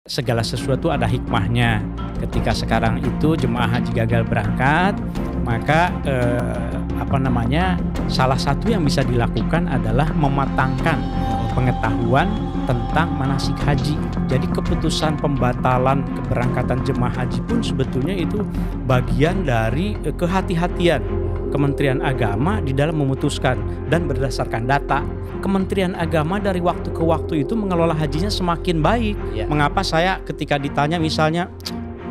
Segala sesuatu ada hikmahnya. Ketika sekarang itu jemaah haji gagal berangkat, maka salah satu yang bisa dilakukan adalah mematangkan pengetahuan tentang manasik haji. Jadi keputusan pembatalan keberangkatan jemaah haji pun sebetulnya itu bagian dari kehati-hatian Kementerian Agama di dalam memutuskan, dan berdasarkan data Kementerian Agama dari waktu ke waktu itu mengelola hajinya semakin baik. Ya. Mengapa saya ketika ditanya misalnya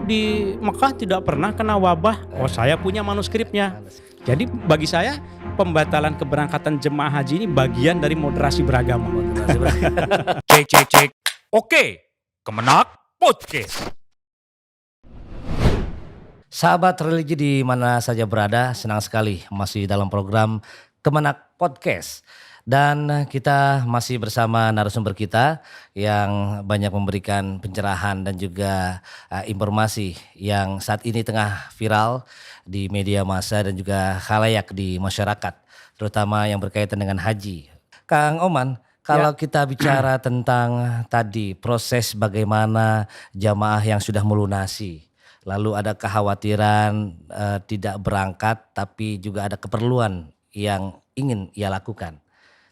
di Mekah tidak pernah kena wabah? Oh, saya punya manuskripnya. Jadi bagi saya pembatalan keberangkatan jemaah haji ini bagian dari moderasi beragama. Cek. Oke, Kemenak Podcast. Sahabat religi di mana saja berada, senang sekali masih dalam program Kemenak Podcast. Dan kita masih bersama narasumber kita yang banyak memberikan pencerahan dan juga informasi yang saat ini tengah viral di media massa dan juga khalayak di masyarakat, terutama yang berkaitan dengan haji. Kang Oman, kalau kita bicara tentang tadi proses bagaimana jamaah yang sudah melunasi, lalu ada kekhawatiran tidak berangkat tapi juga ada keperluan yang ingin ia lakukan.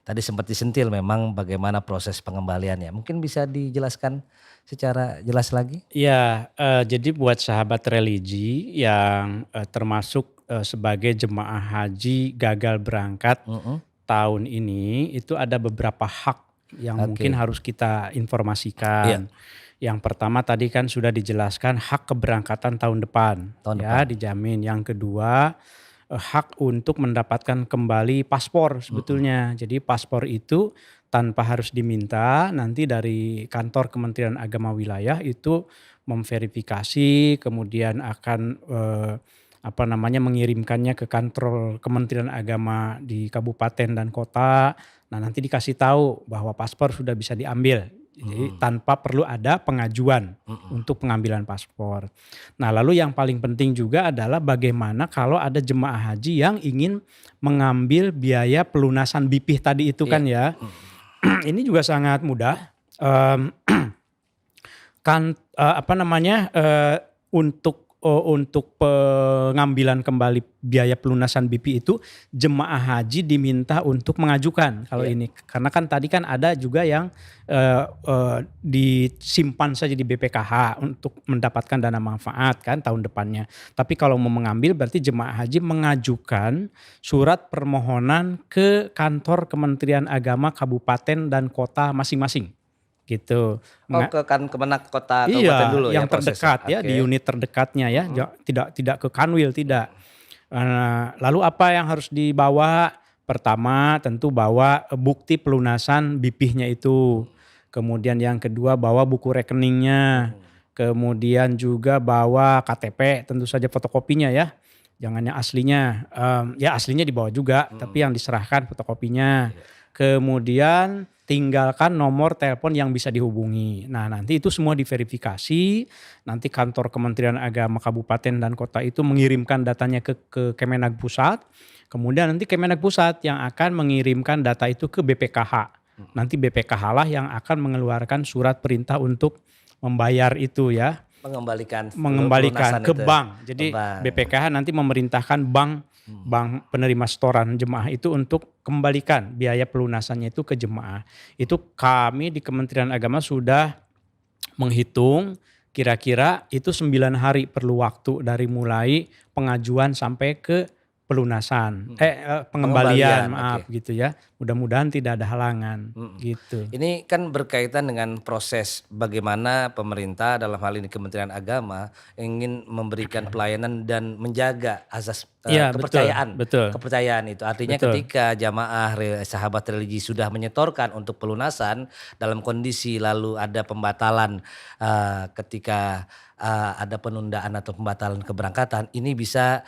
Tadi sempat disentil memang bagaimana proses pengembaliannya. Mungkin bisa dijelaskan secara jelas lagi? Ya, jadi buat sahabat religi yang termasuk sebagai jemaah haji gagal berangkat tahun ini, itu ada beberapa hak yang mungkin harus kita informasikan. Yang pertama tadi kan sudah dijelaskan hak keberangkatan tahun depan. Dijamin. Yang kedua hak untuk mendapatkan kembali paspor sebetulnya. Jadi paspor itu tanpa harus diminta, nanti dari kantor Kementerian Agama wilayah itu memverifikasi, kemudian akan mengirimkannya ke kantor Kementerian Agama di kabupaten dan kota. Nah, nanti dikasih tahu bahwa paspor sudah bisa diambil. Jadi tanpa perlu ada pengajuan untuk pengambilan paspor. Nah, lalu yang paling penting juga adalah bagaimana kalau ada jemaah haji yang ingin mengambil biaya pelunasan BPIH tadi itu kan ya. Ini juga sangat mudah. Untuk pengambilan kembali biaya pelunasan BP itu jemaah haji diminta untuk mengajukan kalau ini, karena kan tadi kan ada juga yang disimpan saja di BPKH untuk mendapatkan dana manfaat kan tahun depannya. Tapi kalau mau mengambil berarti jemaah haji mengajukan surat permohonan ke kantor Kementerian Agama kabupaten dan kota masing-masing. Gitu. Ke Kemenak kota kabupaten dulu yang ya terdekat ya, di unit terdekatnya ya, tidak ke Kanwil, tidak. Lalu apa yang harus dibawa? Pertama tentu bawa bukti pelunasan BPIH-nya itu. Kemudian yang kedua bawa buku rekeningnya. Kemudian juga bawa KTP, tentu saja fotokopinya ya. Jangan yang aslinya. Ya aslinya dibawa juga, tapi yang diserahkan fotokopinya. Kemudian tinggalkan nomor telepon yang bisa dihubungi. Nah, nanti itu semua diverifikasi. Nanti kantor Kementerian Agama kabupaten dan kota itu mengirimkan datanya ke Kemenag Pusat. Kemudian nanti Kemenag Pusat yang akan mengirimkan data itu ke BPKH. Nanti BPKH lah yang akan mengeluarkan surat perintah untuk membayar itu ya. Mengembalikan ke bank. Jadi BPKH nanti memerintahkan bank penerima setoran jemaah itu untuk kembalikan biaya pelunasannya itu ke jemaah. Itu kami di Kementerian Agama sudah menghitung kira-kira itu 9 hari perlu waktu dari mulai pengajuan sampai ke pelunasan, pengembalian gitu ya. Mudah-mudahan tidak ada halangan gitu. Ini kan berkaitan dengan proses bagaimana pemerintah dalam hal ini Kementerian Agama ingin memberikan pelayanan dan menjaga azas kepercayaan. Betul. Kepercayaan itu artinya ketika jamaah sahabat religi sudah menyetorkan untuk pelunasan dalam kondisi lalu ada pembatalan ketika ada penundaan atau pembatalan keberangkatan, ini bisa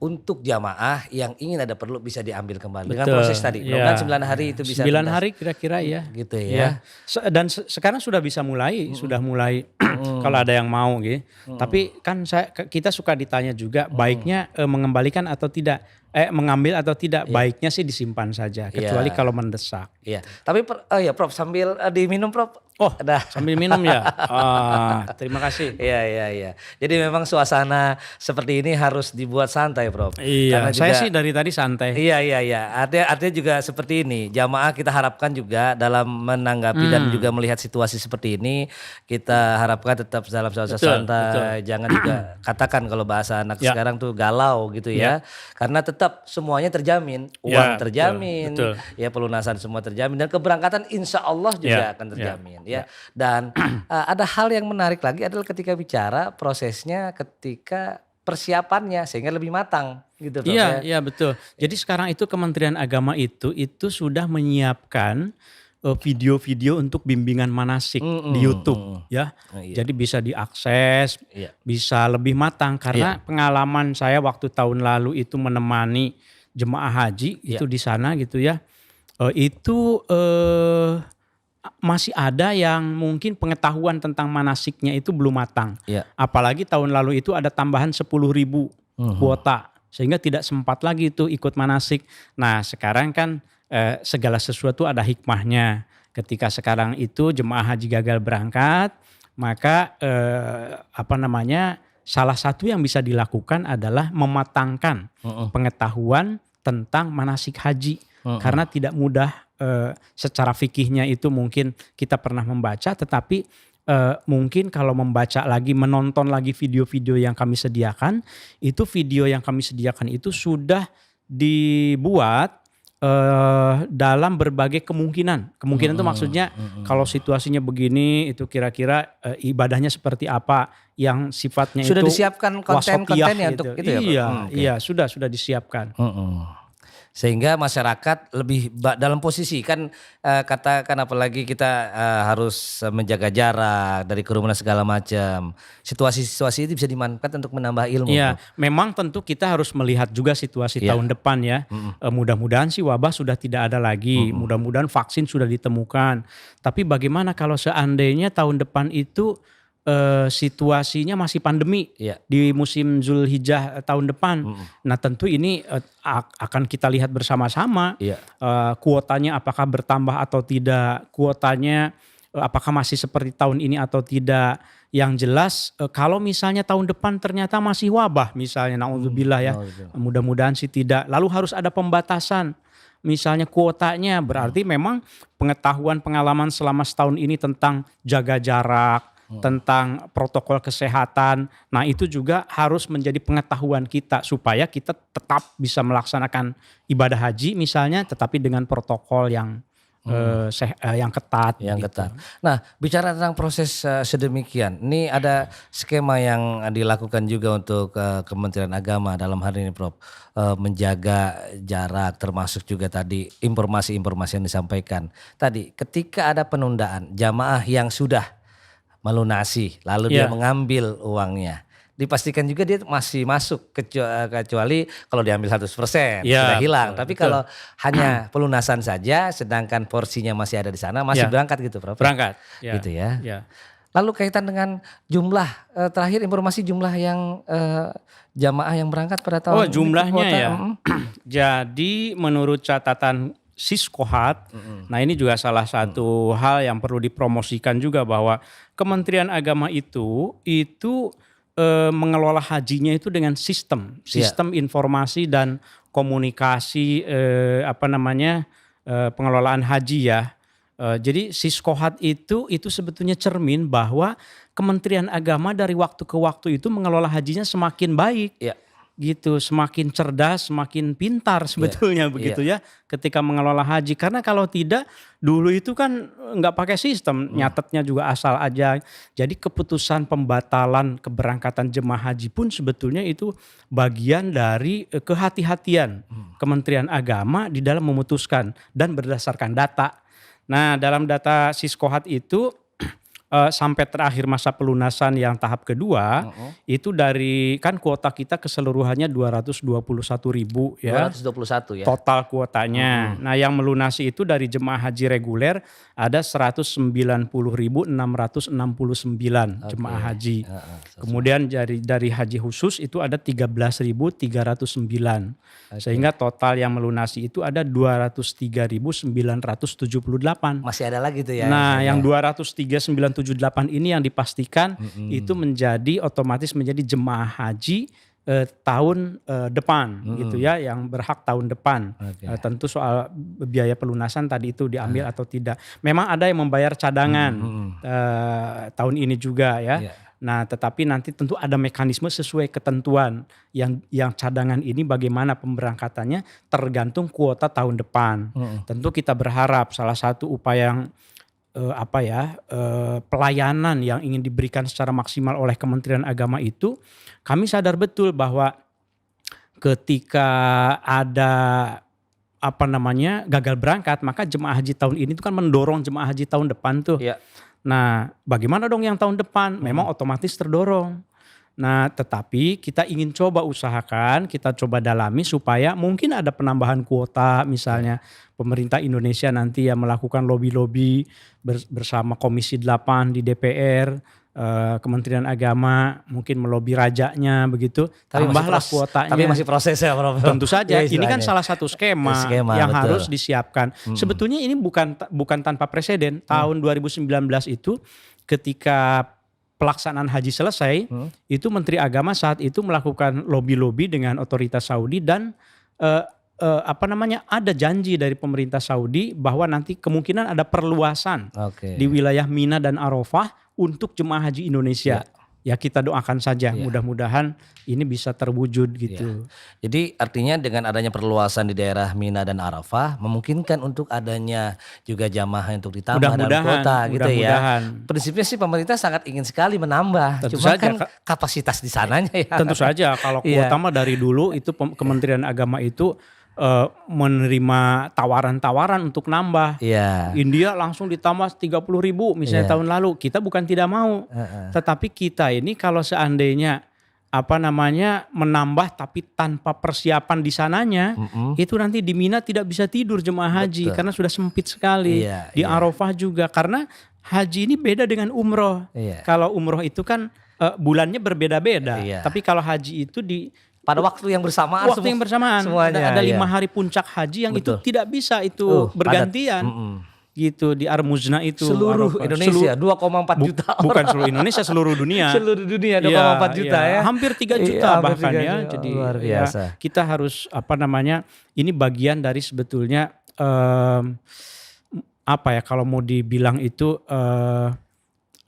untuk jamaah yang ingin ada perlu bisa diambil kembali. Dengan proses tadi, mudah-mudahan 9 hari itu bisa 9 hari kira-kira ya. Gitu ya. Dan sekarang sudah bisa mulai, sudah mulai kalau ada yang mau gitu. Tapi kan kita suka ditanya juga baiknya mengembalikan atau tidak. Mengambil atau tidak, baiknya sih disimpan saja kecuali kalau mendesak. Iya. Tapi Prof sambil diminum Prof, Oh, Ada. sambil minum ya. Terima kasih. Iya. Jadi memang suasana seperti ini harus dibuat santai, Prof. Iya, Karena saya juga sih dari tadi santai. Iya. Artinya juga seperti ini. Jamaah kita harapkan juga dalam menanggapi dan juga melihat situasi seperti ini, kita harapkan tetap dalam suasana Betul, santai. Jangan juga katakan kalau bahasa anak Ya. sekarang tuh galau gitu ya. Karena tetap semuanya terjamin, uang Ya, terjamin, betul. ya pelunasan semua terjamin dan keberangkatan insya Allah juga akan terjamin ya. Dan ada hal yang menarik lagi adalah ketika bicara prosesnya ketika persiapannya sehingga lebih matang gitu Prof, ya. Iya betul. Jadi sekarang itu Kementerian Agama itu sudah menyiapkan video-video untuk bimbingan manasik di YouTube ya. Iya. Jadi bisa diakses, Iya. bisa lebih matang karena pengalaman saya waktu tahun lalu itu menemani jemaah haji itu di sana gitu ya. Itu masih ada yang mungkin pengetahuan tentang manasiknya itu belum matang. Iya. Apalagi tahun lalu itu ada tambahan 10.000 kuota sehingga tidak sempat lagi itu ikut manasik. Nah sekarang kan segala sesuatu ada hikmahnya. Ketika sekarang itu jemaah haji gagal berangkat, maka salah satu yang bisa dilakukan adalah mematangkan pengetahuan tentang manasik haji. Karena tidak mudah secara fikihnya itu mungkin kita pernah membaca, tetapi mungkin kalau membaca lagi, menonton lagi video-video yang kami sediakan, itu video yang kami sediakan itu sudah dibuat dalam berbagai kemungkinan. Kemungkinan itu maksudnya kalau situasinya begini itu kira-kira ibadahnya seperti apa yang sifatnya Sudah itu disiapkan wasatiyah konten-kontennya gitu. untuk itu ya, Prof? Iya, sudah disiapkan. Sehingga masyarakat lebih dalam posisi kan katakan apalagi kita harus menjaga jarak dari kerumunan segala macam. Situasi-situasi itu bisa dimanfaatkan untuk menambah ilmu. Iya, Prof. memang tentu kita harus melihat juga situasi tahun depan ya. Mudah-mudahan sih wabah sudah tidak ada lagi. Mudah-mudahan vaksin sudah ditemukan. Tapi bagaimana kalau seandainya tahun depan itu situasinya masih pandemi di musim Zulhijjah tahun depan. Nah tentu ini akan kita lihat bersama-sama kuotanya apakah bertambah atau tidak, kuotanya apakah masih seperti tahun ini atau tidak. Yang jelas kalau misalnya tahun depan ternyata masih wabah misalnya, naudzubillah ya, mudah-mudahan sih tidak. Lalu harus ada pembatasan. Misalnya kuotanya berarti memang pengetahuan pengalaman selama setahun ini tentang jaga jarak, tentang protokol kesehatan. Nah itu juga harus menjadi pengetahuan kita supaya kita tetap bisa melaksanakan ibadah haji misalnya tetapi dengan protokol yang ketat. Yang gitu. ketat. Nah bicara tentang proses sedemikian, ini ada skema yang dilakukan juga untuk Kementerian Agama dalam hari ini Prof. Menjaga jarak termasuk juga tadi informasi-informasi yang disampaikan. Tadi ketika ada penundaan jamaah yang sudah melunasi lalu dia mengambil uangnya, dipastikan juga dia masih masuk kecuali kalau diambil 100% sudah hilang. Tapi kalau hanya pelunasan saja sedangkan porsinya masih ada di sana masih berangkat gitu Prof. Berangkat. Gitu ya. Ya. Lalu kaitan dengan jumlah terakhir informasi jumlah yang jamaah yang berangkat pada tahun ini, Jumlahnya kuota, ya. Jadi menurut catatan Siskohat, nah ini juga salah satu hal yang perlu dipromosikan juga bahwa Kementerian Agama itu mengelola hajinya itu dengan sistem informasi dan komunikasi pengelolaan haji ya. Jadi Siskohat itu sebetulnya cermin bahwa Kementerian Agama dari waktu ke waktu itu mengelola hajinya semakin baik. Gitu, semakin cerdas, semakin pintar sebetulnya begitu ya ketika mengelola haji. Karena kalau tidak dulu itu kan nggak pakai sistem, nyatetnya juga asal aja. Jadi keputusan pembatalan keberangkatan jemaah haji pun sebetulnya itu bagian dari kehati-hatian Kementerian Agama di dalam memutuskan dan berdasarkan data. Nah dalam data Siskohat itu sampai terakhir masa pelunasan yang tahap kedua itu dari kan kuota kita keseluruhannya 221.000 ya. 221 ya. Total kuotanya. Nah, yang melunasi itu dari jemaah haji reguler ada 190.669 jemaah haji. Kemudian dari haji khusus itu ada 13.309. Sehingga total yang melunasi itu ada 203.978. Masih ada lagi tuh ya. Nah, yang 203.978 ini yang dipastikan itu menjadi otomatis menjadi jemaah haji tahun depan gitu ya, yang berhak tahun depan. Tentu soal biaya pelunasan tadi itu diambil atau tidak. Memang ada yang membayar cadangan tahun ini juga ya. Nah, tetapi nanti tentu ada mekanisme sesuai ketentuan yang cadangan ini bagaimana pemberangkatannya tergantung kuota tahun depan. Tentu kita berharap salah satu upaya yang pelayanan yang ingin diberikan secara maksimal oleh Kementerian Agama itu, kami sadar betul bahwa ketika ada gagal berangkat, maka jemaah haji tahun ini itu kan mendorong jemaah haji tahun depan tuh. Nah, bagaimana dong yang tahun depan? Memang otomatis terdorong. Nah, tetapi kita ingin coba usahakan, kita coba dalami supaya mungkin ada penambahan kuota, misalnya pemerintah Indonesia nanti yang melakukan lobby-lobby bersama Komisi 8 di DPR, Kementerian Agama mungkin melobi rajanya begitu, tambahlah kuotanya. Tapi masih proses ya Prof. Tentu saja, ini kan salah satu skema yang betul. Harus disiapkan. Sebetulnya ini bukan tanpa preseden. Tahun 2019 itu ketika pelaksanaan haji selesai, itu Menteri Agama saat itu melakukan lobby-lobby dengan otoritas Saudi dan ada janji dari pemerintah Saudi bahwa nanti kemungkinan ada perluasan di wilayah Mina dan Arafah untuk jemaah haji Indonesia. Ya kita doakan saja, mudah-mudahan ini bisa terwujud gitu. Jadi artinya dengan adanya perluasan di daerah Mina dan Arafah memungkinkan untuk adanya juga jamaah untuk ditambah dalam kota gitu ya. Prinsipnya sih pemerintah sangat ingin sekali menambah, cuma kan kapasitas di sananya ya. Tentu saja kalau kuota mah dari dulu itu Kementerian Agama itu menerima tawaran-tawaran untuk nambah. India langsung ditambah 30.000 misalnya tahun lalu. Kita bukan tidak mau. Tetapi kita ini kalau seandainya menambah tapi tanpa persiapan di sananya, itu nanti di Mina tidak bisa tidur jemaah haji karena sudah sempit sekali. Di Arafah juga karena haji ini beda dengan umroh. Kalau umroh itu kan bulannya berbeda-beda. Tapi kalau haji itu pada waktu yang bersamaan. Semuanya, ada 5 hari puncak haji yang itu tidak bisa bergantian. Gitu di Armuzna itu. Seluruh Indonesia 2,4 juta orang. Bukan seluruh Indonesia, seluruh dunia. Seluruh dunia 2,4 juta ya. Hampir 3 juta bahkan 3 ya. juta. Jadi luar biasa. Kita harus ini bagian dari sebetulnya kalau mau dibilang itu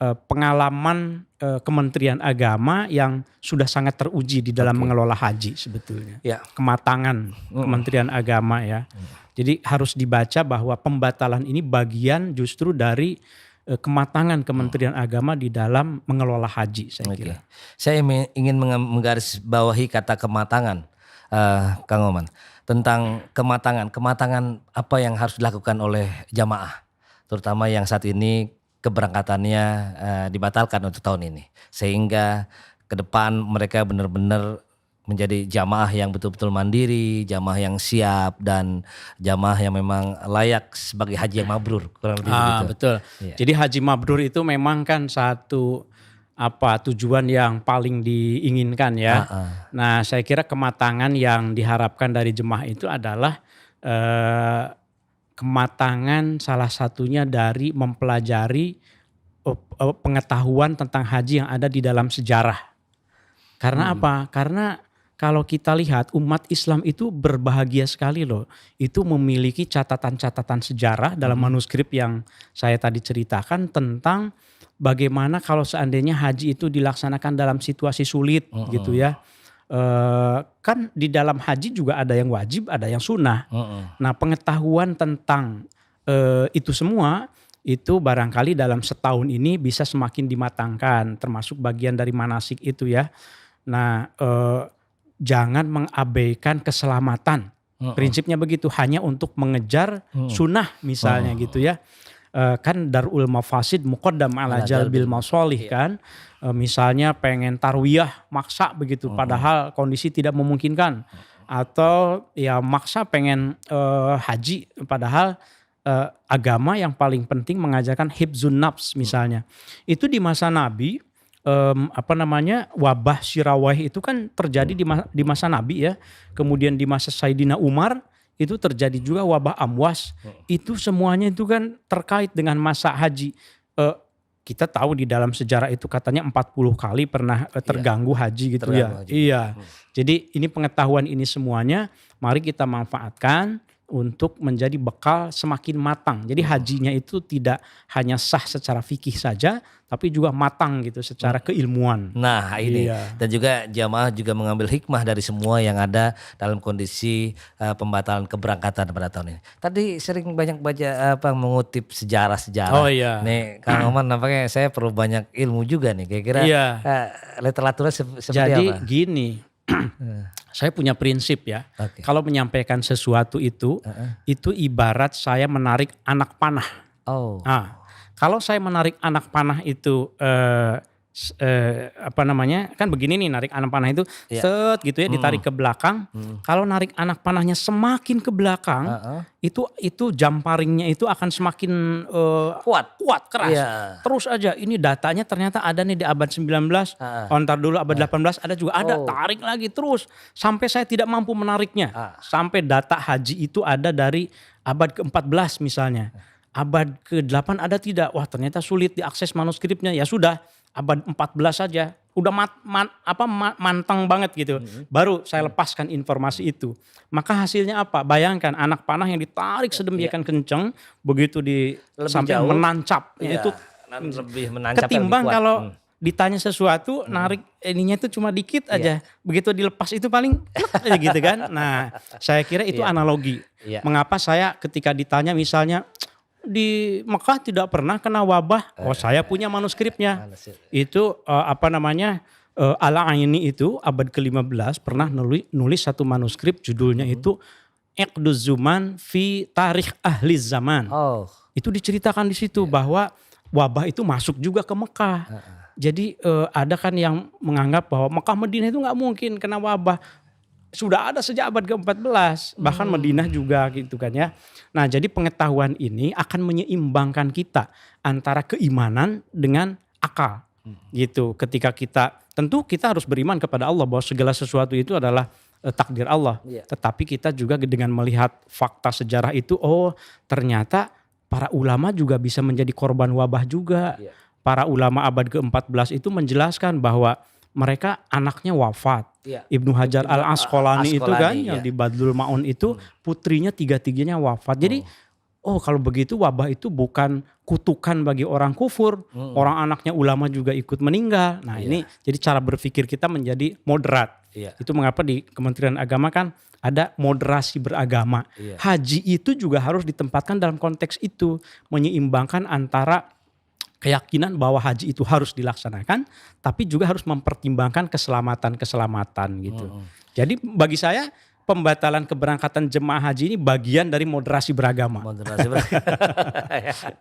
pengalaman Kementerian Agama yang sudah sangat teruji di dalam mengelola haji sebetulnya. Kematangan Kementerian Agama ya. Jadi harus dibaca bahwa pembatalan ini bagian justru dari kematangan Kementerian Agama di dalam mengelola haji saya kira. Saya ingin menggarisbawahi kata kematangan, Kang Oman. Tentang kematangan apa yang harus dilakukan oleh jamaah. Terutama yang saat ini keberangkatannya dibatalkan untuk tahun ini. Sehingga ke depan mereka benar-benar menjadi jamaah yang betul-betul mandiri, jamaah yang siap dan jamaah yang memang layak sebagai haji yang mabrur. Kurang lebih begitu. Betul. Jadi haji mabrur itu memang kan satu tujuan yang paling diinginkan ya. Nah, saya kira kematangan yang diharapkan dari jemaah itu adalah kematangan salah satunya dari mempelajari pengetahuan tentang haji yang ada di dalam sejarah. Karena apa? Karena kalau kita lihat umat Islam itu berbahagia sekali loh. Itu memiliki catatan-catatan sejarah dalam manuskrip yang saya tadi ceritakan tentang bagaimana kalau seandainya haji itu dilaksanakan dalam situasi sulit gitu ya. Kan di dalam haji juga ada yang wajib, ada yang sunnah. Nah, pengetahuan tentang itu semua itu barangkali dalam setahun ini bisa semakin dimatangkan, termasuk bagian dari manasik itu ya. Nah, jangan mengabaikan keselamatan. Prinsipnya begitu, hanya untuk mengejar sunnah misalnya gitu ya. kan darul mafasid muqaddam ala jalbil masolih kan. Misalnya pengen tarwiyah maksa begitu padahal kondisi tidak memungkinkan, atau ya maksa pengen haji padahal agama yang paling penting mengajarkan hibzun nafs misalnya. Itu di masa Nabi wabah Syirawah itu kan terjadi di masa Nabi ya. Kemudian di masa Sayyidina Umar itu terjadi juga wabah amwas. Itu semuanya itu kan terkait dengan masa haji. Kita tahu di dalam sejarah itu katanya 40 kali pernah terganggu haji gitu ya. Haji. Iya. Jadi ini pengetahuan ini semuanya mari kita manfaatkan untuk menjadi bekal semakin matang. Jadi hajinya itu tidak hanya sah secara fikih saja, tapi juga matang gitu secara keilmuan. Nah ini dan juga jamaah juga mengambil hikmah dari semua yang ada dalam kondisi pembatalan keberangkatan pada tahun ini. Tadi sering banyak baca mengutip sejarah-sejarah. Oh iya. Nih Kang Oman nampaknya saya perlu banyak ilmu juga nih. Kira-kira literaturnya seperti Jadi apa? gini. Saya punya prinsip ya. Kalau menyampaikan sesuatu itu ibarat saya menarik anak panah. Nah, kalau saya menarik anak panah itu kan begini nih, narik anak panah itu set gitu ya, ditarik ke belakang. Kalau narik anak panahnya semakin ke belakang, itu jamparingnya itu akan semakin kuat keras. Terus aja ini datanya ternyata ada nih di abad 19, ntar dulu abad 18 ada juga, ada tarik lagi terus sampai saya tidak mampu menariknya. Sampai data haji itu ada dari abad ke-14 misalnya. Abad ke-8 ada tidak? Wah, ternyata sulit diakses manuskripnya. Ya sudah, abad 14 saja udah mantang banget gitu. Baru saya lepaskan informasi itu. Maka hasilnya apa? Bayangkan anak panah yang ditarik sedemikian kencang, begitu sampai jauh, menancap. Itu lebih menancap. Ketimbang kalau ditanya sesuatu, narik ininya itu cuma dikit aja. Begitu dilepas itu paling aja gitu kan. Nah, saya kira itu analogi. Mengapa saya ketika ditanya misalnya di Mekah tidak pernah kena wabah. Saya punya manuskripnya. Itu Al-Aini itu abad ke-15 pernah nulis satu manuskrip, judulnya itu Iqduz Zuman fi Tarikh Ahli Zaman. Itu diceritakan di situ bahwa wabah itu masuk juga ke Mekah. Jadi ada kan yang menganggap bahwa Mekah Madinah itu nggak mungkin kena wabah. Sudah ada sejak abad ke-14, bahkan Madinah juga gitu kan ya. Nah, jadi pengetahuan ini akan menyeimbangkan kita antara keimanan dengan akal. Gitu. Ketika tentu kita harus beriman kepada Allah bahwa segala sesuatu itu adalah takdir Allah. Tetapi kita juga dengan melihat fakta sejarah itu, ternyata para ulama juga bisa menjadi korban wabah juga. Para ulama abad ke-14 itu menjelaskan bahwa mereka anaknya wafat. Ibnu Hajar Al-Asqalani itu kan yang di Badlul Ma'un itu putrinya tiga-tiganya wafat. Jadi kalau begitu wabah itu bukan kutukan bagi orang kufur. Orang anaknya ulama juga ikut meninggal. Nah ini jadi cara berpikir kita menjadi moderat. Itu mengapa di Kementerian Agama kan ada moderasi beragama. Haji itu juga harus ditempatkan dalam konteks itu. Menyeimbangkan antara keyakinan bahwa haji itu harus dilaksanakan, tapi juga harus mempertimbangkan keselamatan gitu. Jadi bagi saya pembatalan keberangkatan jemaah haji ini bagian dari moderasi beragama.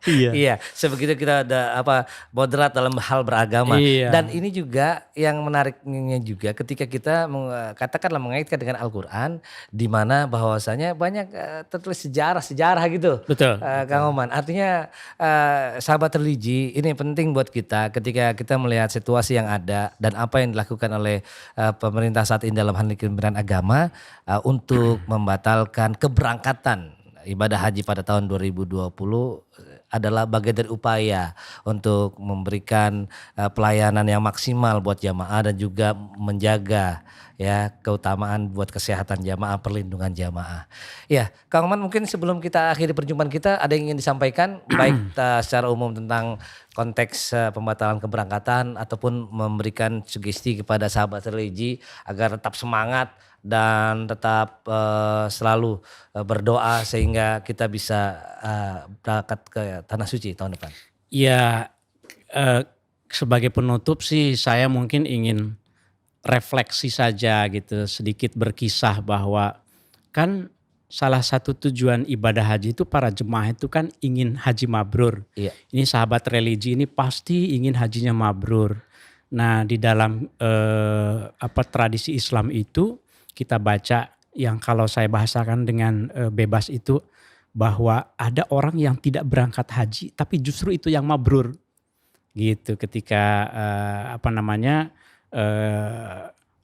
Iya, sebegitu kita ada moderat dalam hal beragama. Dan ini juga yang menariknya juga ketika kita katakanlah mengaitkan dengan Al-Quran, di mana bahwasanya banyak tertulis sejarah gitu. Betul. Kang Oman, artinya sahabat religi ini penting buat kita ketika kita melihat situasi yang ada dan apa yang dilakukan oleh pemerintah saat ini dalam hal Kementerian Agama untuk membatalkan keberangkatan ibadah haji pada tahun 2020 adalah bagian dari upaya untuk memberikan pelayanan yang maksimal buat jamaah dan juga menjaga keutamaan buat kesehatan jamaah, perlindungan jamaah. Ya, Kang Oman, mungkin sebelum kita akhiri perjumpaan kita ada yang ingin disampaikan baik secara umum tentang konteks pembatalan keberangkatan ataupun memberikan sugesti kepada sahabat religi agar tetap semangat dan tetap selalu berdoa sehingga kita bisa berangkat ke Tanah Suci tahun depan. Ya, sebagai penutup sih saya mungkin ingin refleksi saja gitu, sedikit berkisah bahwa kan salah satu tujuan ibadah haji itu para jemaah itu kan ingin haji mabrur. Iya. Ini sahabat religi ini pasti ingin hajinya mabrur. Nah, di dalam tradisi Islam itu kita baca yang kalau saya bahasakan dengan bebas itu bahwa ada orang yang tidak berangkat haji tapi justru itu yang mabrur. Gitu ketika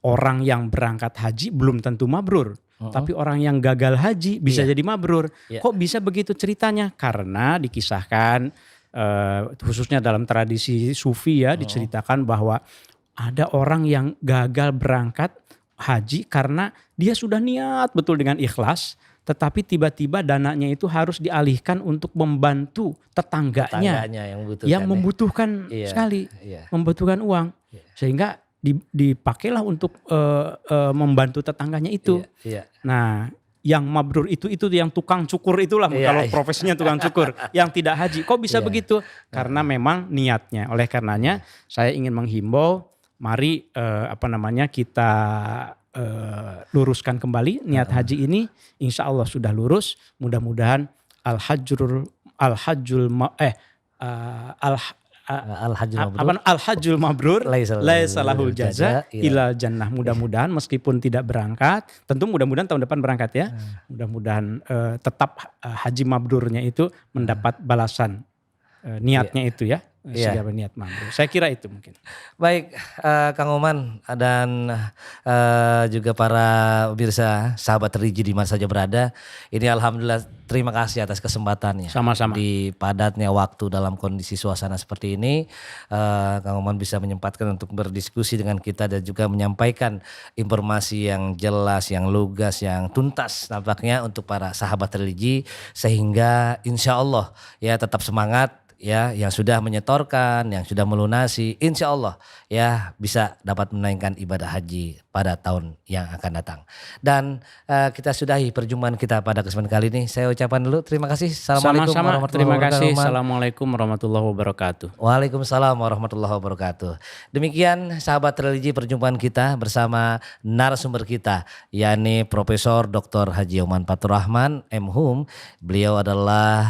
orang yang berangkat haji belum tentu mabrur. Tapi orang yang gagal haji bisa jadi mabrur. Iya. Kok bisa begitu ceritanya? Karena dikisahkan khususnya dalam tradisi sufi ya diceritakan bahwa ada orang yang gagal berangkat haji karena dia sudah niat betul dengan ikhlas, tetapi tiba-tiba dananya itu harus dialihkan untuk membantu tetangganya yang membutuhkan Iya. sekali, Iya. membutuhkan uang, sehingga dipakailah untuk membantu tetangganya itu. Iya. Nah, yang mabrur itu yang tukang cukur itulah kalau profesinya tukang cukur, yang tidak haji. Kok bisa begitu? Karena memang niatnya. Oleh karenanya saya ingin menghimbau, mari kita luruskan kembali niat haji ini. Insya Allah sudah lurus. Mudah-mudahan Al-Hajjul Mabrur laisa lahul jaza ilal jannah. Mudah-mudahan meskipun tidak berangkat, tentu mudah-mudahan tahun depan berangkat ya. Mudah-mudahan tetap haji mabrurnya itu mendapat balasan niatnya itu ya. Segala niat mabrur. Saya kira itu mungkin. Baik, Kang Oman dan juga para pemirsa sahabat religi di mana saja berada. Ini alhamdulillah terima kasih atas kesempatannya. Sama-sama. Di padatnya waktu dalam kondisi suasana seperti ini, Kang Oman bisa menyempatkan untuk berdiskusi dengan kita dan juga menyampaikan informasi yang jelas, yang lugas, yang tuntas nampaknya untuk para sahabat religi, sehingga insya Allah ya tetap semangat. Ya, yang sudah menyetorkan, yang sudah melunasi, insya Allah ya bisa dapat menaikkan ibadah haji pada tahun yang akan datang. Dan kita sudahi perjumpaan kita pada kesempatan kali ini. Saya ucapkan dulu terima kasih. Assalamualaikum Sama-sama. Terima kasih. wabarakatuh. Assalamualaikum warahmatullahi wabarakatuh. Waalaikumsalam warahmatullahi wabarakatuh. Demikian sahabat religi perjumpaan kita bersama narasumber kita, yakni Profesor Dr. Haji Oman Fatur Rahman, MHum. Beliau adalah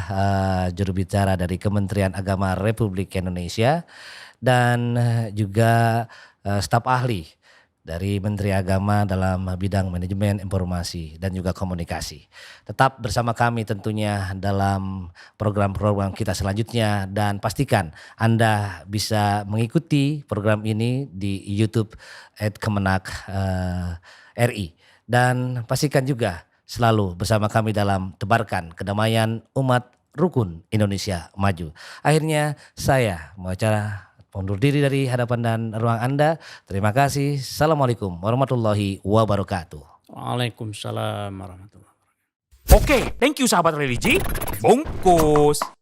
juru bicara dari Kementerian Agama Republik Indonesia dan juga staf ahli dari Menteri Agama dalam bidang manajemen informasi dan juga komunikasi. Tetap bersama kami tentunya dalam program-program kita selanjutnya dan pastikan Anda bisa mengikuti program ini di YouTube @Kemenak RI dan pastikan juga selalu bersama kami dalam tebarkan kedamaian umat rukun Indonesia maju. Akhirnya saya mau undur diri dari hadapan dan ruang Anda. Terima kasih. Assalamualaikum warahmatullahi wabarakatuh. Waalaikumsalam warahmatullahi wabarakatuh. Oke, thank you sahabat religi. Bungkus.